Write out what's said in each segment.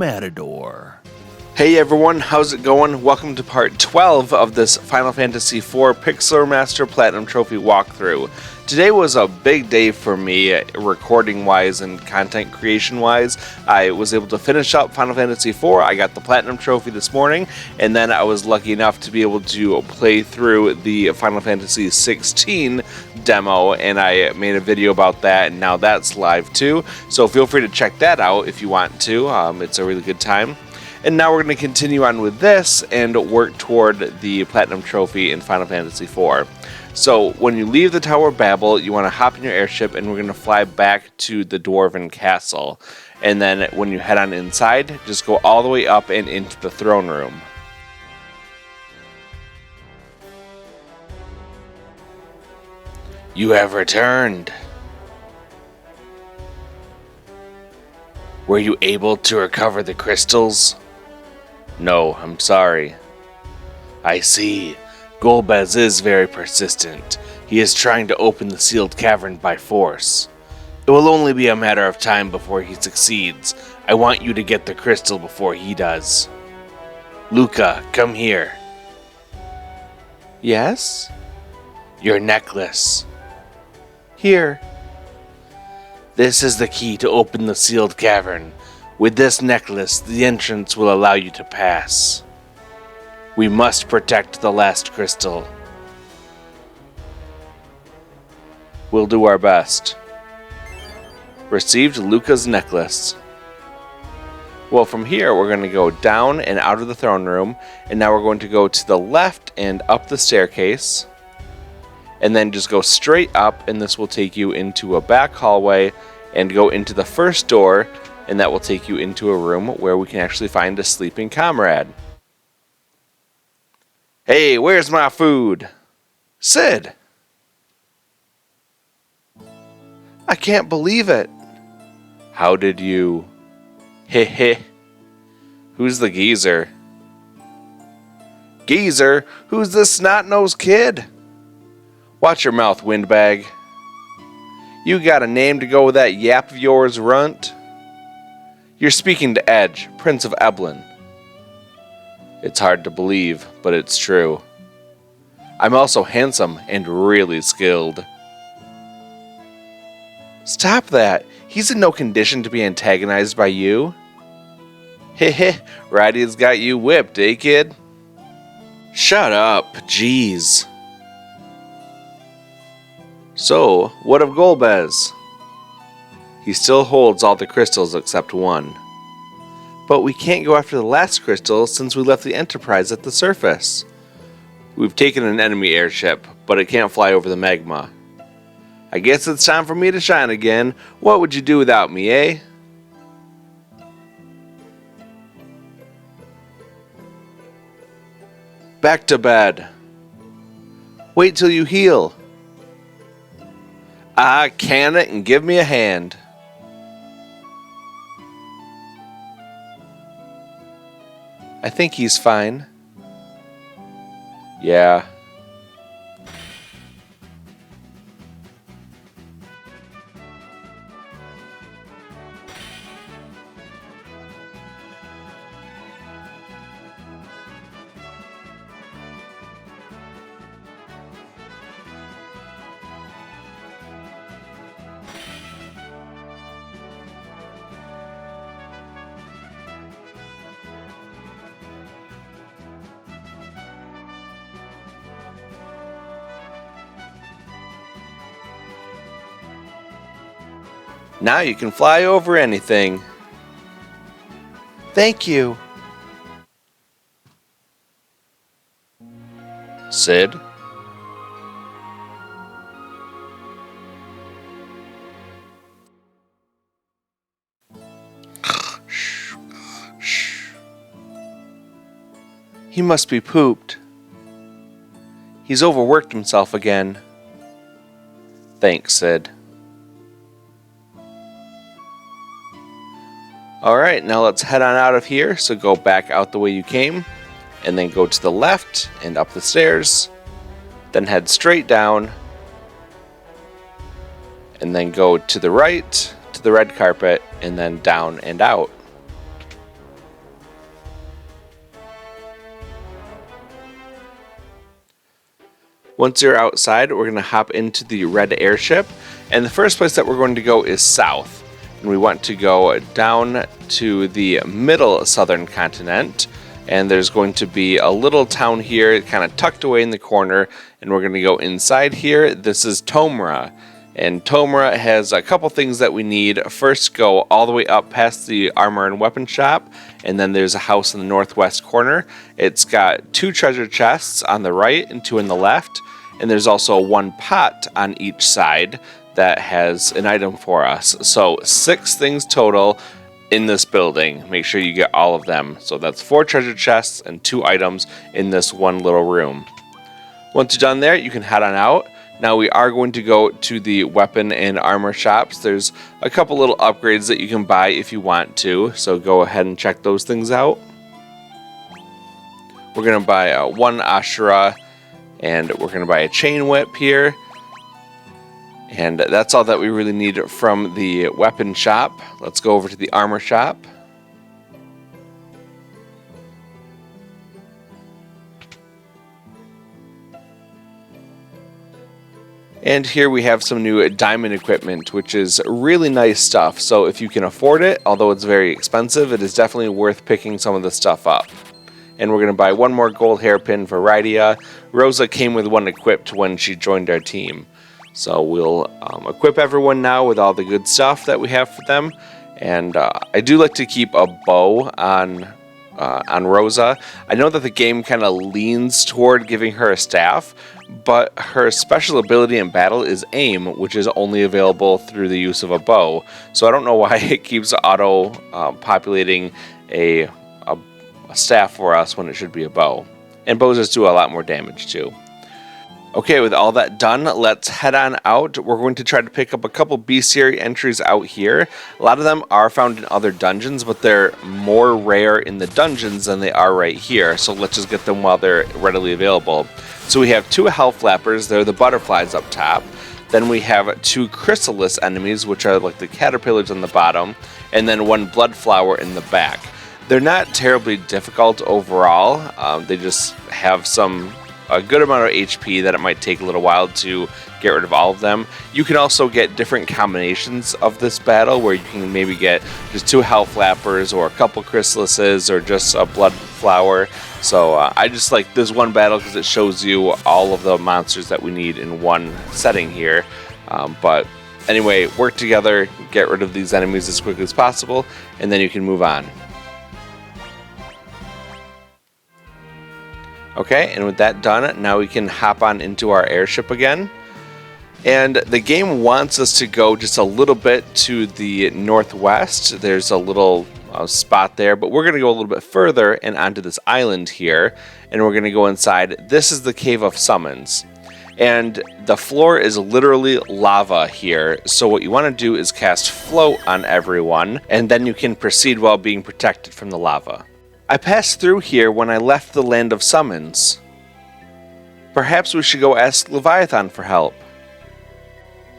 Matador. Hey everyone, how's it going? Welcome to part 12 of this Final Fantasy IV Pixel Remaster Platinum Trophy walkthrough. Today was a big day for me, recording-wise and content creation-wise. I was able to finish up Final Fantasy IV, I got the Platinum Trophy this morning, and then I was lucky enough to be able to play through the Final Fantasy XVI demo, and I made a video about that, and now that's live too. So feel free to check that out if you want to. It's a really good time. And now we're going to continue on with this and work toward the Platinum Trophy in Final Fantasy IV. So when you leave the Tower of Babel, you want to hop in your airship and we're going to fly back to the Dwarven Castle. And then when you head on inside, just go all the way up and into the throne room. You have returned. Were you able to recover the crystals? No, I'm sorry. I see. Golbez is very persistent. He is trying to open the sealed cavern by force. It will only be a matter of time before he succeeds. I want you to get the crystal before he does. Luca, come here. Yes? Your necklace. Here. This is the key to open the sealed cavern. With this necklace, the entrance will allow you to pass. We must protect the last crystal. We'll do our best. Received Luca's necklace. Well, from here, we're going to go down and out of the throne room, and now we're going to go to the left and up the staircase, and then just go straight up, and this will take you into a back hallway, and go into the first door, and that will take you into a room where we can actually find a sleeping comrade. Hey, where's my food? Sid! I can't believe it. How did you... Heh heh. Who's the geezer? Geezer? Who's this snot-nosed kid? Watch your mouth, windbag. You got a name to go with that yap of yours, runt? You're speaking to Edge, Prince of Eblin. It's hard to believe, but it's true. I'm also handsome and really skilled. Stop that! He's in no condition to be antagonized by you. Heh Rydia's got you whipped, eh, kid? Shut up, jeez. So, what of Golbez? He still holds all the crystals except one. But we can't go after the last crystal since we left the Enterprise at the surface. We've taken an enemy airship, but it can't fly over the magma. I guess it's time for me to shine again. What would you do without me, eh? Back to bed. Wait till you heal. Can it and give me a hand. I think he's fine. Yeah. Now you can fly over anything. Thank you. Sid? He must be pooped. He's overworked himself again. Thanks, Sid. Alright, now let's head on out of here. So go back out the way you came, and then go to the left and up the stairs, then head straight down, and then go to the right to the red carpet, and then down and out. Once you're outside, we're going to hop into the red airship, and the first place that we're going to go is south. And we want to go down to the middle southern continent, and there's going to be a little town here kind of tucked away in the corner, and we're going to go inside here. This is Tomra, and Tomra has a couple things that we need. First, go all the way up past the armor and weapon shop, and then there's a house in the northwest corner. It's got 2 treasure chests on the right and 2 on the left, and there's also 1 pot on each side that has an item for us. So 6 things total in this building. Make sure you get all of them. So that's 4 treasure chests and 2 items in this one little room. Once you're done there, you can head on out. Now we are going to go to the weapon and armor shops. There's a couple little upgrades that you can buy if you want to, so go ahead and check those things out. We're going to buy 1 Asura, and we're going to buy a chain whip here. And that's all that we really need from the weapon shop. Let's go over to the armor shop. And here we have some new diamond equipment, which is really nice stuff. So if you can afford it, although it's very expensive, it is definitely worth picking some of the stuff up. And we're going to buy 1 more gold hairpin for Rydia. Rosa came with 1 equipped when she joined our team. So we'll equip everyone now with all the good stuff that we have for them. And I do like to keep a bow on Rosa. I know that the game kind of leans toward giving her a staff, but her special ability in battle is aim, which is only available through the use of a bow. So I don't know why it keeps auto populating a staff for us when it should be a bow. And bows just do a lot more damage too. Okay, with all that done, let's head on out. We're going to try to pick up a couple Bestiary entries out here. A lot of them are found in other dungeons, but they're more rare in the dungeons than they are right here. So let's just get them while they're readily available. So we have 2 hell flappers. They're the butterflies up top. Then we have 2 chrysalis enemies, which are like the caterpillars on the bottom, and then 1 blood flower in the back. They're not terribly difficult overall. They just have a good amount of HP that it might take a little while to get rid of all of them. You can also get different combinations of this battle where you can maybe get just 2 hell flappers or a couple chrysalises or just a blood flower. So I just like this one battle because it shows you all of the monsters that we need in one setting here. But anyway, work together, get rid of these enemies as quickly as possible, and then you can move on. Okay, and with that done, now we can hop on into our airship again. And the game wants us to go just a little bit to the northwest. There's a little spot there, but we're going to go a little bit further and onto this island here, and we're going to go inside. This is the Cave of Summons, and the floor is literally lava here. So what you want to do is cast Float on everyone, and then you can proceed while being protected from the lava. I passed through here when I left the Land of Summons. Perhaps we should go ask Leviathan for help.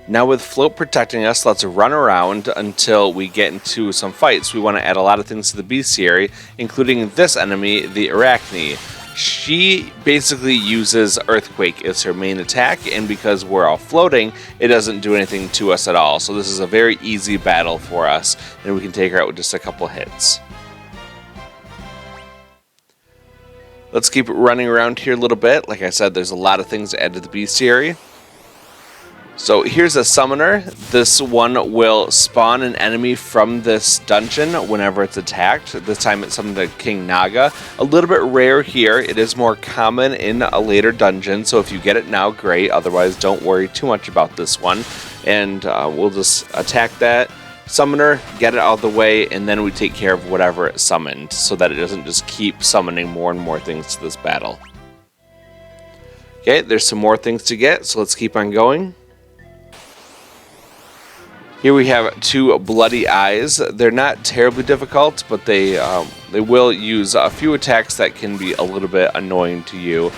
Now with Float protecting us, let's run around until we get into some fights. We want to add a lot of things to the Bestiary, including this enemy, the Arachne. She basically uses Earthquake as her main attack, and because we're all floating, it doesn't do anything to us at all. So this is a very easy battle for us, and we can take her out with just a couple hits. Let's keep running around here a little bit. Like I said, there's a lot of things to add to the Bestiary. So here's a summoner. This one will spawn an enemy from this dungeon whenever it's attacked. This time it's summoned to King Naga. A little bit rare here. It is more common in a later dungeon, so if you get it now, great. Otherwise, don't worry too much about this one. And we'll just attack that summoner, get it out of the way, and then we take care of whatever it summoned so that it doesn't just keep summoning more and more things to this battle. Okay, there's some more things to get, so let's keep on going. Here we have 2 bloody eyes. They're not terribly difficult, but they will use a few attacks that can be a little bit annoying to you.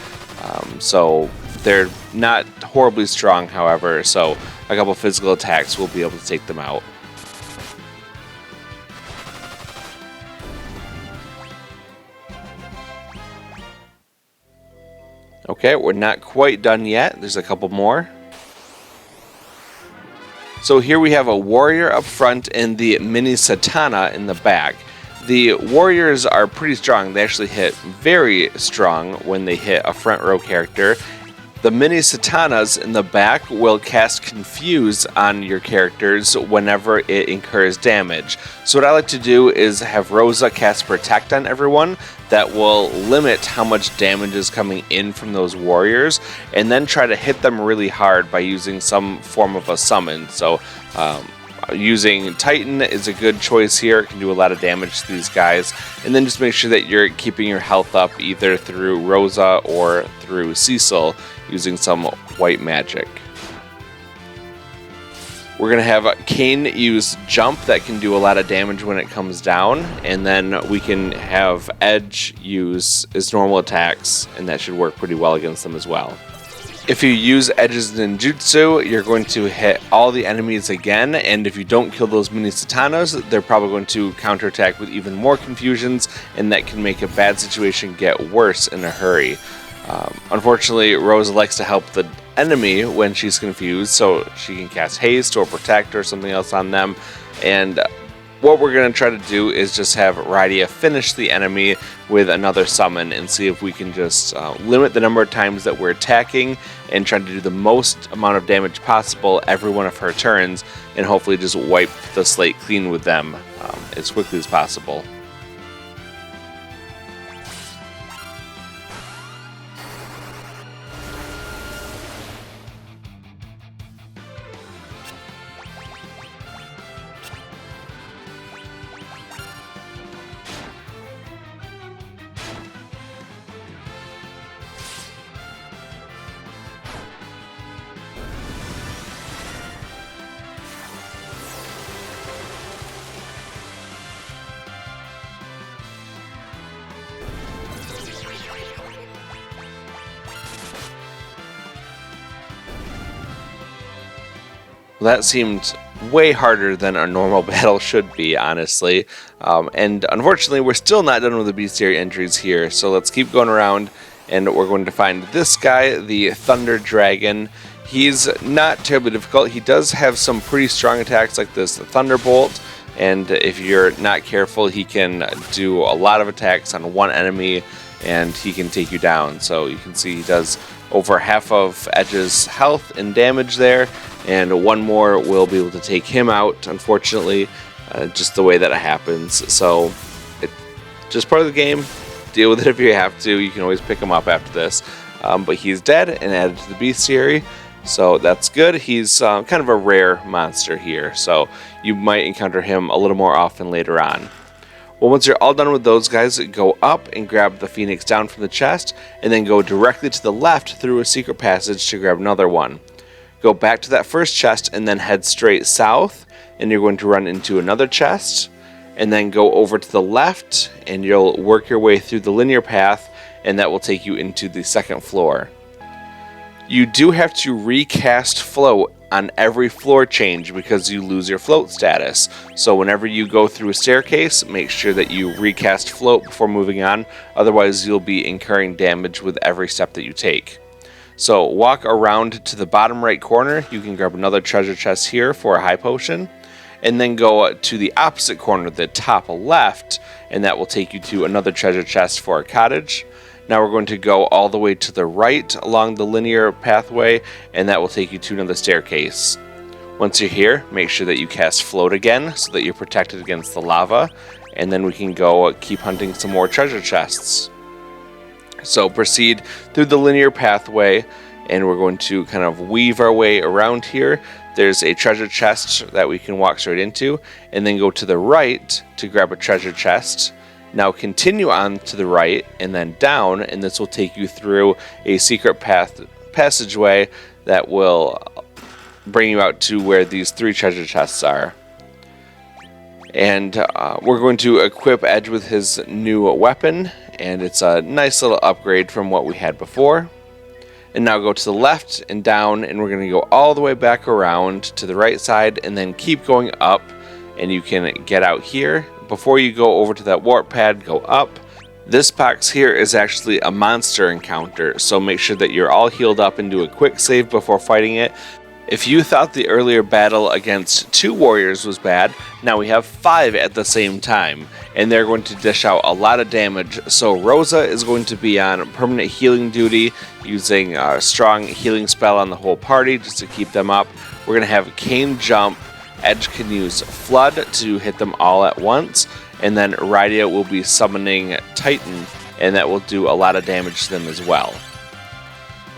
So they're not horribly strong, however, so a couple physical attacks will be able to take them out. Okay, Okay, we're not quite done yet. There's a couple more. So here we have a warrior up front and the mini Satana in the back. The warriors are pretty strong. They actually hit very strong when they hit a front row character. The mini Satanas in the back will cast Confuse on your characters whenever it incurs damage. So what I like to do is have Rosa cast Protect on everyone. That will limit how much damage is coming in from those warriors, and then try to hit them really hard by using some form of a summon. So using Titan is a good choice here. It can do a lot of damage to these guys. And then just make sure that you're keeping your health up either through Rosa or through Cecil using some white magic. We're going to have Kane use Jump that can do a lot of damage when it comes down. And then we can have Edge use his normal attacks, and that should work pretty well against them as well. If you use Edge's ninjutsu, you're going to hit all the enemies again, and if you don't kill those mini Satanas, they're probably going to counterattack with even more confusions, and that can make a bad situation get worse in a hurry. Unfortunately, Rose likes to help the enemy when she's confused, so she can cast Haste or Protect or something else on them, and what we're going to try to do is just have Rydia finish the enemy with another summon and see if we can just limit the number of times that we're attacking and try to do the most amount of damage possible every one of her turns, and hopefully just wipe the slate clean with them as quickly as possible. That seemed way harder than a normal battle should be, honestly. And unfortunately, we're still not done with the Bestiary entries here, so let's keep going around, and we're going to find this guy, the Thunder Dragon. He's not terribly difficult. He does have some pretty strong attacks like this Thunderbolt, and if you're not careful, he can do a lot of attacks on one enemy, and he can take you down. So you can see he does over half of Edge's health and damage there, and one more will be able to take him out, unfortunately, just the way that it happens. So it's just part of the game. Deal with it if you have to. You can always pick him up after this. But he's dead and added to the Bestiary, so that's good. He's kind of a rare monster here, so you might encounter him a little more often later on. Well, once you're all done with those guys, go up and grab the Phoenix down from the chest, and then go directly to the left through a secret passage to grab another one. Go back to that first chest and then head straight south, and you're going to run into another chest, and then go over to the left, and you'll work your way through the linear path, and that will take you into the second floor. You do have to recast float on every floor change because you lose your float status. So whenever you go through a staircase, make sure that you recast float before moving on, otherwise you'll be incurring damage with every step that you take. So walk around to the bottom right corner. You can grab another treasure chest here for a high potion, and then go to the opposite corner, the top left, and that will take you to another treasure chest for a cottage. Now we're going to go all the way to the right along the linear pathway, and that will take you to another staircase. Once you're here, make sure that you cast float again so that you're protected against the lava, and then we can go keep hunting some more treasure chests. So proceed through the linear pathway, and we're going to kind of weave our way around here. There's a treasure chest that we can walk straight into, and then go to the right to grab a treasure chest. Now continue on to the right and then down, and this will take you through a secret passageway that will bring you out to where these three treasure chests are. And we're going to equip Edge with his new weapon, and it's a nice little upgrade from what we had before. And now go to the left and down, and we're going to go all the way back around to the right side, and then keep going up, and you can get out here. Before you go over to that warp pad, go up, This box here is actually a monster encounter, so make sure that you're all healed up and do a quick save before fighting it. If you thought the earlier battle against 2 warriors was bad, now we have 5 at the same time, and they're going to dish out a lot of damage. So Rosa is going to be on permanent healing duty, using a strong healing spell on the whole party just to keep them up. We're going to have Kane jump, Edge can use Flood to hit them all at once, and then Rydia will be summoning Titan, and that will do a lot of damage to them as well.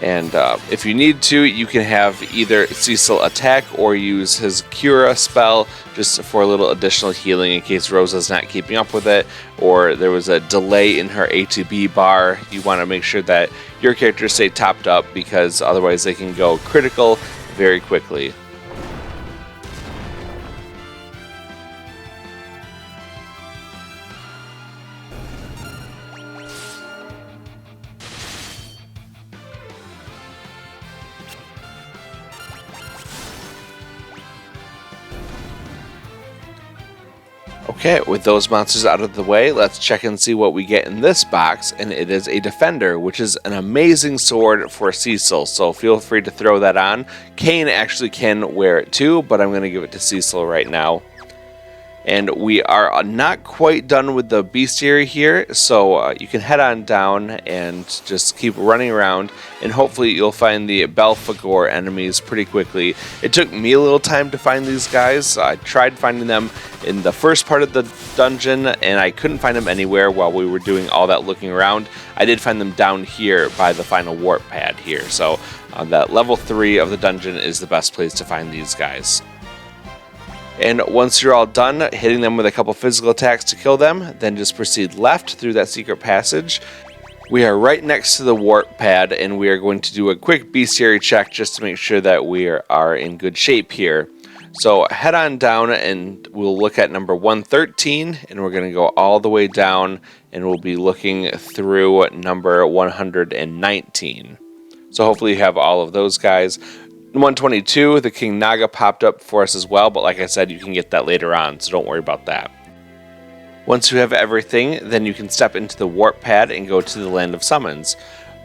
And if you need to, you can have either Cecil attack or use his Cura spell just for a little additional healing in case Rosa's not keeping up with it, or there was a delay in her ATB bar. You want to make sure that your characters stay topped up, because otherwise they can go critical very quickly. Okay, with those monsters out of the way, let's check and see what we get in this box, and it is a Defender, which is an amazing sword for Cecil, so feel free to throw that on. Kane actually can wear it too, but I'm going to give it to Cecil right now. And we are not quite done with the Bestiary here, so you can head on down and just keep running around, and hopefully you'll find the Belphegor enemies pretty quickly. It took me a little time to find these guys. I tried finding them in the first part of the dungeon, and I couldn't find them anywhere while we were doing all that looking around. I did find them down here by the final warp pad here, so that level 3 of the dungeon is the best place to find these guys. And once you're all done hitting them with a couple physical attacks to kill them, then just proceed left through that secret passage. We are right next to the warp pad, and we are going to do a quick bestiary check just to make sure that we are in good shape here. So head on down and we'll look at number 113, and we're going to go all the way down, and we'll be looking through number 119. So hopefully you have all of those guys. 122, the King Naga popped up for us as well, but like I said, you can get that later on, so don't worry about that. Once you have everything, then you can step into the warp pad and go to the Land of Summons.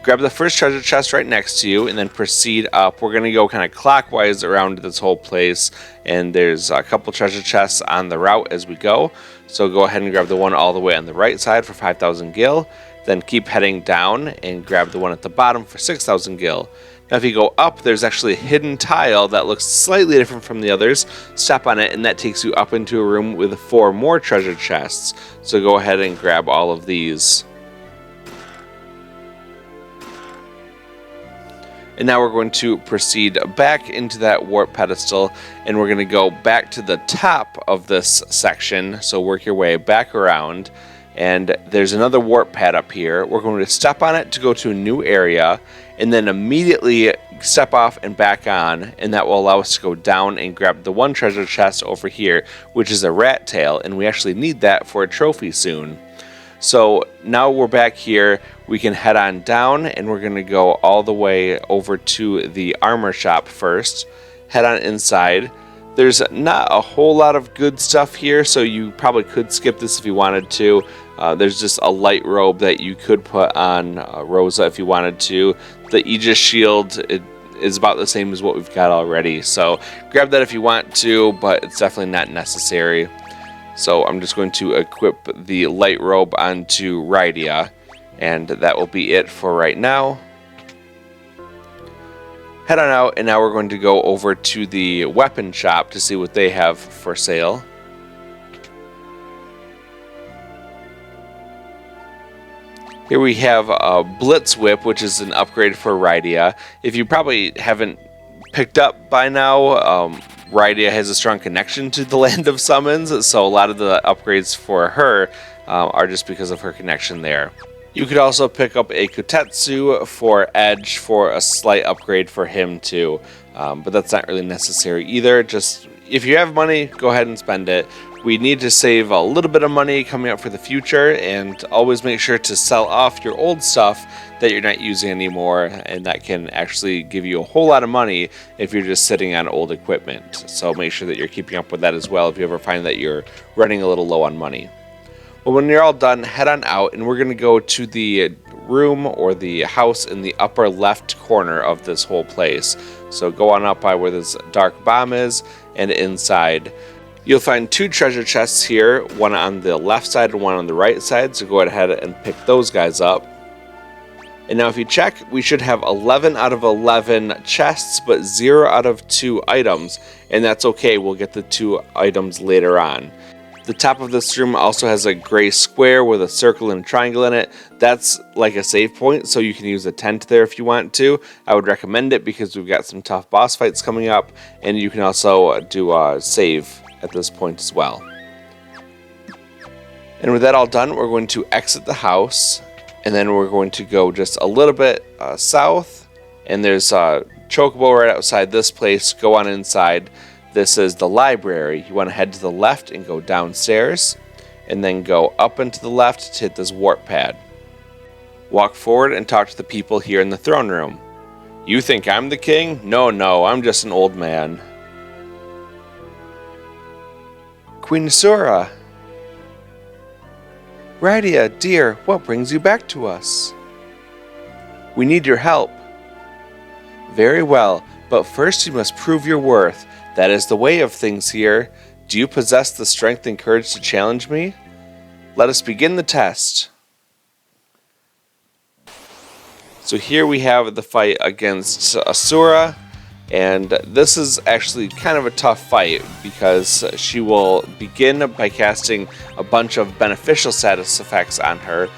Grab the first treasure chest right next to you and then proceed up. We're going to go kind of clockwise around this whole place, and there's a couple treasure chests on the route as we go. So go ahead and grab the one all the way on the right side for 5,000 gil, then keep heading down and grab the one at the bottom for 6,000 gil. Now if you go up, there's actually a hidden tile that looks slightly different from the others. Step on it and that takes you up into a room with 4 more treasure chests. So go ahead and grab all of these. And now we're going to proceed back into that warp pedestal, and we're going to go back to the top of this section. So work your way back around, and there's another warp pad up here. We're going to step on it to go to a new area, and then immediately step off and back on, and that will allow us to go down and grab the one treasure chest over here, which is a rat tail, and we actually need that for a trophy soon. So now we're back here, we can head on down, and we're going to go all the way over to the armor shop first. Head on inside. There's not a whole lot of good stuff here, so you probably could skip this if you wanted to. There's just a light robe that you could put on Rosa if you wanted to. The Aegis shield is about the same as what we've got already, so grab that if you want to, but it's definitely not necessary. So I'm just going to equip the light robe onto Rydia, and that will be it for right now. Head on out, and now we're going to go over to the weapon shop to see what they have for sale. Here we have a Blitz Whip, which is an upgrade for Rydia. If you probably haven't picked up by now, Rydia has a strong connection to the Land of Summons, so a lot of the upgrades for her are just because of her connection there. You could also pick up a Kotetsu for Edge for a slight upgrade for him too, but that's not really necessary either. Just if you have money, go ahead and spend it. We need to save a little bit of money coming up for the future, and always make sure to sell off your old stuff that you're not using anymore, and that can actually give you a whole lot of money if you're just sitting on old equipment. So make sure that you're keeping up with that as well if you ever find that you're running a little low on money. Well, when you're all done, head on out, and we're going to go to the room or the house in the upper left corner of this whole place. So go on up by where this dark bomb is, and inside. You'll find 2 treasure chests here, one on the left side and one on the right side, so go ahead and pick those guys up. And now if you check, we should have 11 out of 11 chests, but 0 out of 2 items, and that's okay, we'll get the 2 items later on. The top of this room also has a gray square with a circle and a triangle in it. That's like a save point, so you can use a tent there if you want to. I would recommend it because we've got some tough boss fights coming up, and you can also do a save at this point as well. And with that all done, we're going to exit the house, and then we're going to go just a little bit south, and there's a chocobo right outside this place. Go on inside. This is the library. You want to head to the left and go downstairs, and then go up and to the left to hit this warp pad. Walk forward and talk to the people here in the throne room. You think I'm the king? No, I'm just an old man. Queen Asura. Radia, dear, what brings you back to us? We need your help. Very well, but first you must prove your worth. That is the way of things here. Do you possess the strength and courage to challenge me? Let us begin the test. So here we have the fight against Asura, and this is actually kind of a tough fight because she will begin by casting a bunch of beneficial status effects on her,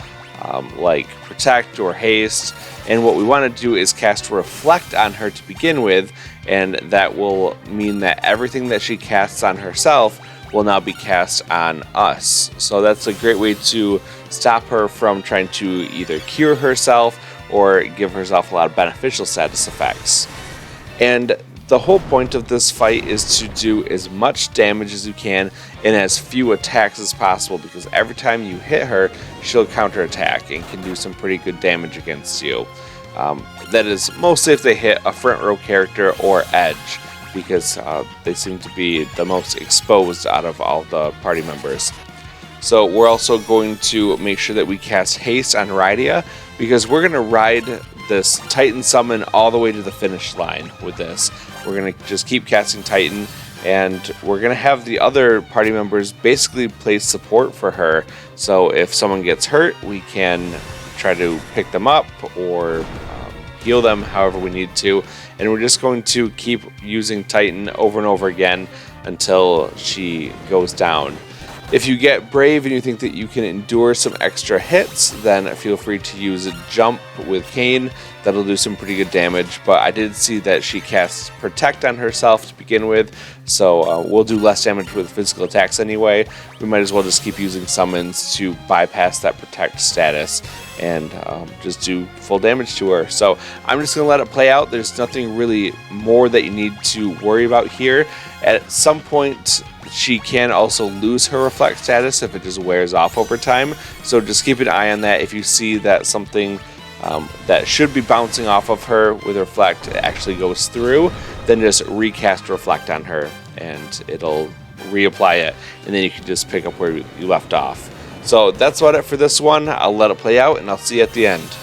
like Protect or Haste, and what we want to do is cast Reflect on her to begin with, and that will mean that everything that she casts on herself will now be cast on us. So that's a great way to stop her from trying to either cure herself or give herself a lot of beneficial status effects. And the whole point of this fight is to do as much damage as you can and as few attacks as possible, because every time you hit her, she'll counterattack and can do some pretty good damage against you. That is mostly if they hit a front row character or Edge, because they seem to be the most exposed out of all the party members. So we're also going to make sure that we cast Haste on Radia, because we're going to ride this Titan summon all the way to the finish line with this. We're going to just keep casting Titan, and we're going to have the other party members basically play support for her. So if someone gets hurt, we can try to pick them up or heal them however we need to. And we're just going to keep using Titan over and over again until she goes down. If you get brave and you think that you can endure some extra hits, then feel free to use a jump with Cain. That'll do some pretty good damage, but I did see that she casts Protect on herself to begin with, so we'll do less damage with physical attacks anyway. We might as well just keep using summons to bypass that Protect status and just do full damage to her. So I'm just going to let it play out. There's nothing really more that you need to worry about here. At some point, she can also lose her Reflect status if it just wears off over time, so just keep an eye on that. If you see that something that should be bouncing off of her with Reflect actually goes through, then just recast Reflect on her and it'll reapply it, and then you can just pick up where you left off. So that's about it for this one. I'll let it play out and I'll see you at the end.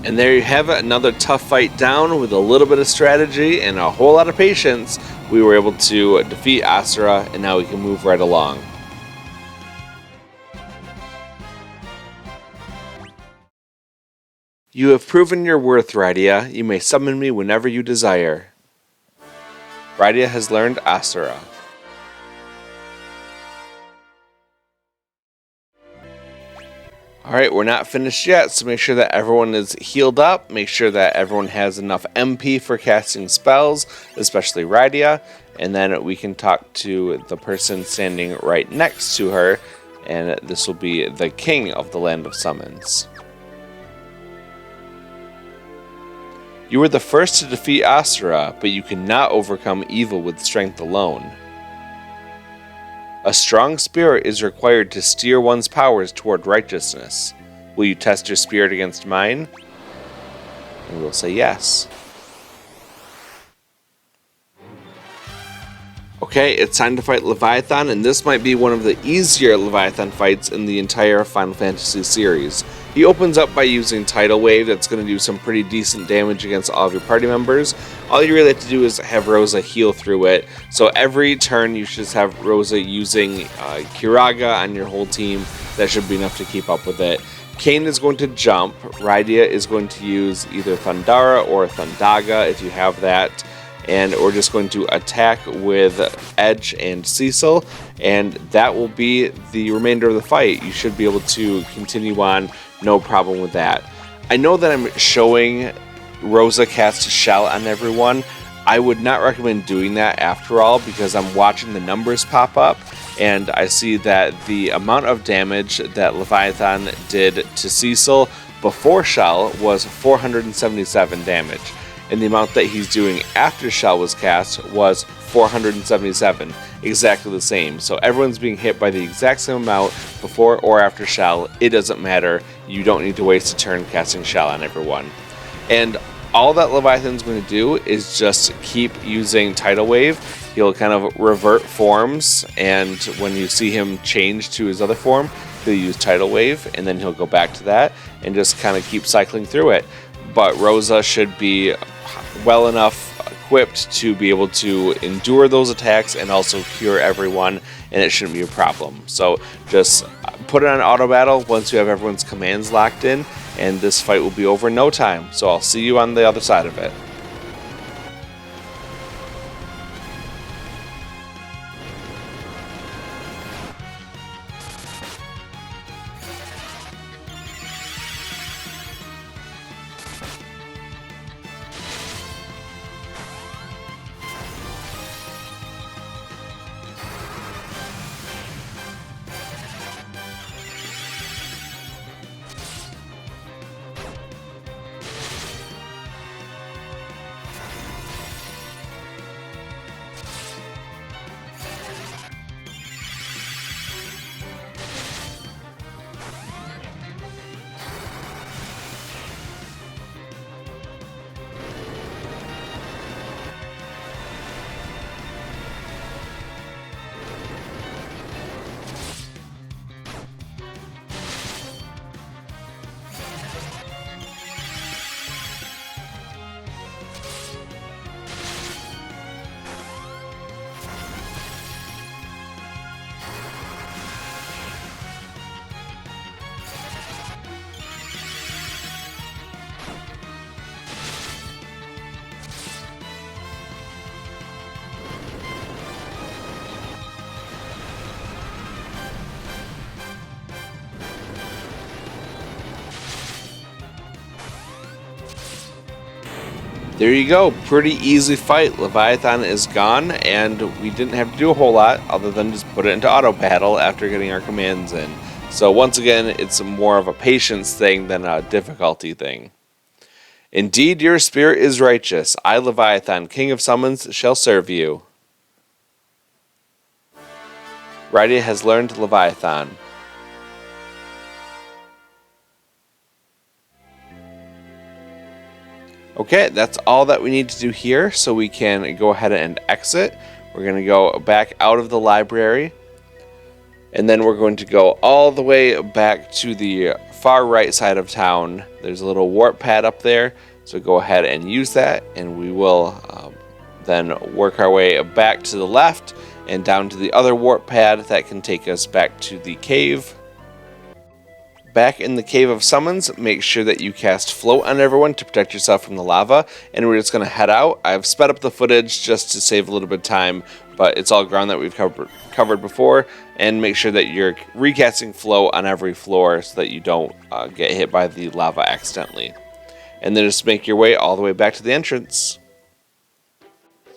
And there you have it, another tough fight down. With a little bit of strategy and a whole lot of patience, we were able to defeat Asura, and now we can move right along. You have proven your worth, Rydia. You may summon me whenever you desire. Rydia has learned Asura. Alright, we're not finished yet, so make sure that everyone is healed up. Make sure that everyone has enough MP for casting spells, especially Rydia. And then we can talk to the person standing right next to her, and this will be the king of the Land of Summons. You were the first to defeat Asura, but you cannot overcome evil with strength alone. A strong spirit is required to steer one's powers toward righteousness. Will you test your spirit against mine? And we'll say yes. Okay, it's time to fight Leviathan, and this might be one of the easier Leviathan fights in the entire Final Fantasy series. He opens up by using Tidal Wave. That's going to do some pretty decent damage against all of your party members. All you really have to do is have Rosa heal through it. So every turn you should just have Rosa using Kiraga on your whole team. That should be enough to keep up with it. Kain is going to jump. Rydia is going to use either Thundara or Thundaga if you have that. And we're just going to attack with Edge and Cecil, and that will be the remainder of the fight. You should be able to continue on, no problem with that. I know that I'm showing Rosa cast Shell on everyone. I would not recommend doing that after all, because I'm watching the numbers pop up, and I see that the amount of damage that Leviathan did to Cecil before Shell was 477 damage. And the amount that he's doing after Shell was cast was 477, exactly the same. So everyone's being hit by the exact same amount before or after Shell. It doesn't matter. You don't need to waste a turn casting Shell on everyone. And all that Leviathan's going to do is just keep using Tidal Wave. He'll kind of revert forms, and when you see him change to his other form, he'll use Tidal Wave, and then he'll go back to that and just kind of keep cycling through it. But Rosa should be well enough equipped to be able to endure those attacks and also cure everyone, and it shouldn't be a problem. So just put it on auto battle once you have everyone's commands locked in, and this fight will be over in no time. So I'll see you on the other side of it. There you go, pretty easy fight. Leviathan is gone, and we didn't have to do a whole lot other than just put it into auto battle after getting our commands in. So once again, it's more of a patience thing than a difficulty thing. Indeed, your spirit is righteous. I, Leviathan, King of Summons, shall serve you. Rydia has learned Leviathan. Okay, that's all that we need to do here, so we can go ahead and exit. We're going to go back out of the library, and then we're going to go all the way back to the far right side of town, there's a little warp pad up there. So go ahead and use that, and we will then work our way back to the left and down to the other warp pad that can take us back to the cave. Back in the Cave of Summons, make sure that you cast Float on everyone to protect yourself from the lava, and we're just going to head out. I've sped up the footage just to save a little bit of time, but it's all ground that we've covered before, and make sure that you're recasting Float on every floor so that you don't get hit by the lava accidentally. And then just make your way all the way back to the entrance.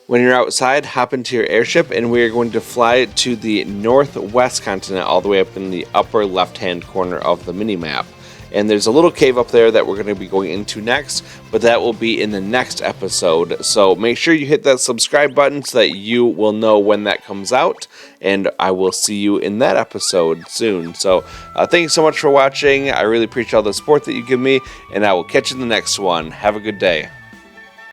When you're outside, hop into your airship, and we are going to fly to the northwest continent all the way up in the upper left-hand corner of the mini-map. And there's a little cave up there that we're going to be going into next, but that will be in the next episode. So make sure you hit that subscribe button so that you will know when that comes out, and I will see you in that episode soon. So thank you so much for watching. I really appreciate all the support that you give me, and I will catch you in the next one. Have a good day.